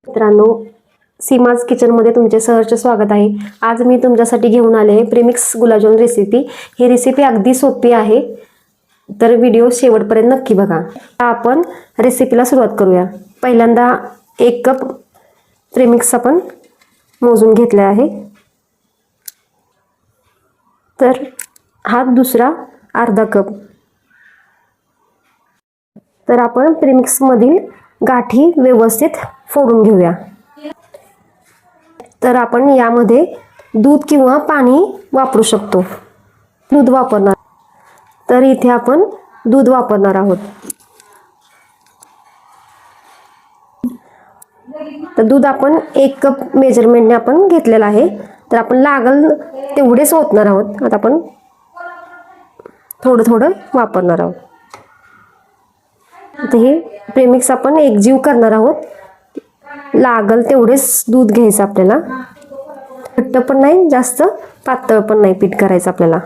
मित्रांनो, सीमाज किचनमध्ये तुमचे सहर्ष स्वागत आहे। आज मी तुमच्यासाठी घेऊन आले आहे प्रीमिक्स गुलाबजामुन रेसिपी। ही रेसिपी अगदी सोपी आहे, तर व्हिडिओ शेवटपर्यंत नक्की बघा। आपण रेसिपीला सुरुवात करूया। पहिल्यांदा 1 कप प्रीमिक्स आपण मोजून घेतले आहे, तर हा दुसरा अर्धा कप। तर आपण प्रीमिक्स मधील गाठी व्यवस्थित फोडून घेऊया। तर आपण यामध्ये दूध किंवा पाणी वापरू शकतो। दूध वापरणार, तर इथे आपण दूध वापरणार आहोत। तर दूध आपण 1 कप मेजरमेंटने आपण घेतलेला आहे, तर आपण लागल तेवढेच ओतणार आहोत। आता आपण थोडं थोडं वापरणार आहोत। आता हे प्रीमिक्स आपण एकजीव करणार आहोत। लागल तेवढेच दूध घ्यायचं आपल्याला, घट्ट पण नाही जास्त पातळ पण नाही पीठ करायचं आपल्याला।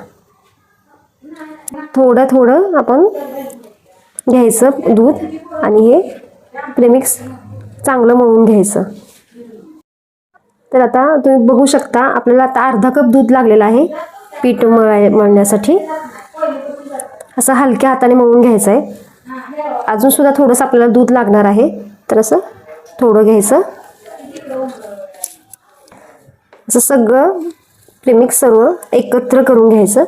थोडं थोडं आपण घ्यायचं दूध आणि हे प्रीमिक्स चांगलं मळून घ्यायचं। तर आता तुम्ही बघू शकता, आपल्याला आता अर्धा कप दूध लागलेला आहे पीठ मळण्यासाठी। असं हलक्या हाताने मळून घ्यायचं आहे। अजून सुद्धा थोडंसं आपल्याला दूध लागणार आहे, तर असं थोडं घ्यायचं। असं सगळं प्रीमिक्स सर्व एकत्र करून घ्यायचं।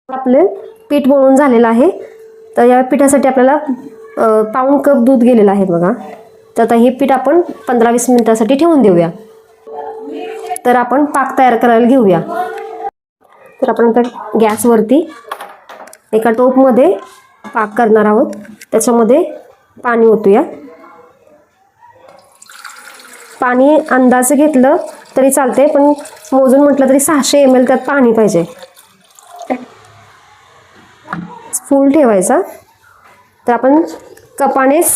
आपले पीठ मळून झालेलं आहे, तर या पिठासाठी आपल्याला पाऊण कप दूध गेलेलं आहे बघा। तर आता हे पीठ आपण 15-20 मिनिटांसाठी ठेवून देऊया। तर आपण पाक तयार करायला घेऊया। तर आपण आता गॅसवरती एका टोपमध्ये पाक करणार आहोत। त्याच्यामध्ये पाणी ओतूया। पाणी अंदाजे घेतलं तरी चालते, पण मोजून म्हटलं तरी 600 ml त्यात पाणी पाहिजे। फुल ठेवायचा। तर आपण कपानेच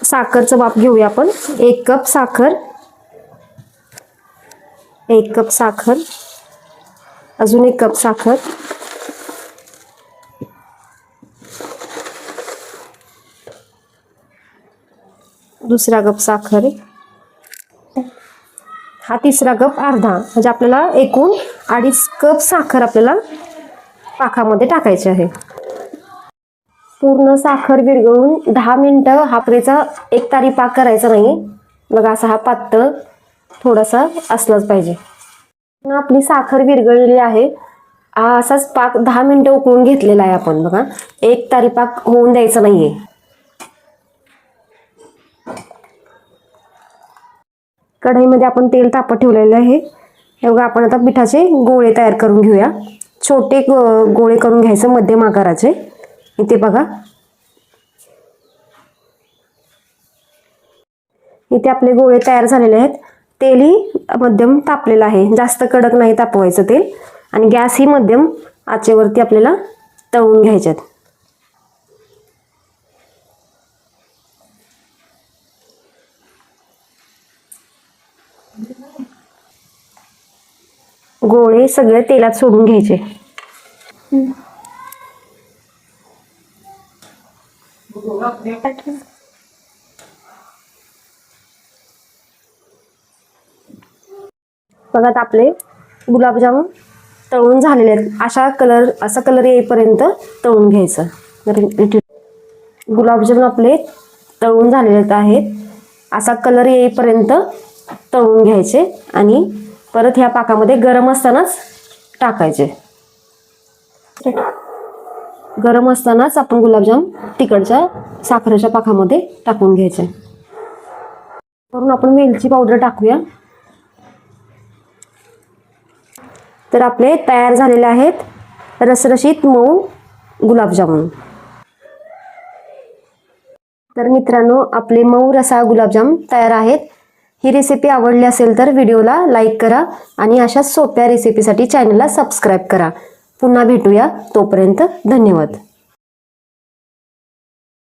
साखरचं माप घेऊया। आपण 1 कप साखर, 1 कप साखर, अजून 1 कप साखर, दुसरा कप साखर, हा तिसरा कप अर्धा, म्हणजे आपल्याला एकूण 2.5 कप साखर आपल्याला पाकामध्ये टाकायची आहे। पूर्ण साखर विरघळून 10 मिनिटं हा पुरेचा एकतारी पाक करायचा नाही बघा। असा हा पातळ थोडासा असलाच पाहिजे। आपली साखर विरघळलेली आहे। हा असाच पाक 10 मिनिटं उकळून घेतलेला आहे आपण बघा। एकतारी पाक होऊन द्यायचा नाहीये। कढईमध्ये आपण तेल तापत ठेवलेलं आहे। हे बघा, आपण आता पिठाचे गोळे तयार करून घेऊया। छोटे गोळे करून घ्यायचे मध्यम आकाराचे। इथे बघा, इथे आपले गोळे तयार झालेले आहेत। तेलही मध्यम तापलेलं आहे, जास्त कडक नाही तापवायचं तेल। आणि गॅस ही मध्यम आचेवरती आपल्याला तळून घ्यायचे आहेत। गोळे सगळे तेलात सोडून घ्यायचे। बघा, आपले गुलाबजामुन तळून झालेले आहेत। असा कलर येईपर्यंत तळून घ्यायचं। गुलाबजामुन आपले तळून झालेले आहेत। असा कलर येईपर्यंत तळून घ्यायचे आणि परत ह्या पाकामध्ये गरम असतानाच टाकायचे। गरम असतानाच आपण गुलाबजाम तिकडच्या साखरेच्या पाकामध्ये टाकून घ्यायचे। वरून आपण वेलची पावडर टाकूया। तर आपले तयार झालेले आहेत रसरशीत मऊ गुलाबजामुन। तर मित्रांनो, आपले मऊ रसाळ गुलाबजाम तयार आहेत। ही रेसिपी आवडली असेल तर व्हिडिओला लाईक करा आणि अशाच सोप्या रेसिपीसाठी चॅनलला सबस्क्राईब करा। पुन्हा भेटूया, तोपर्यंत धन्यवाद।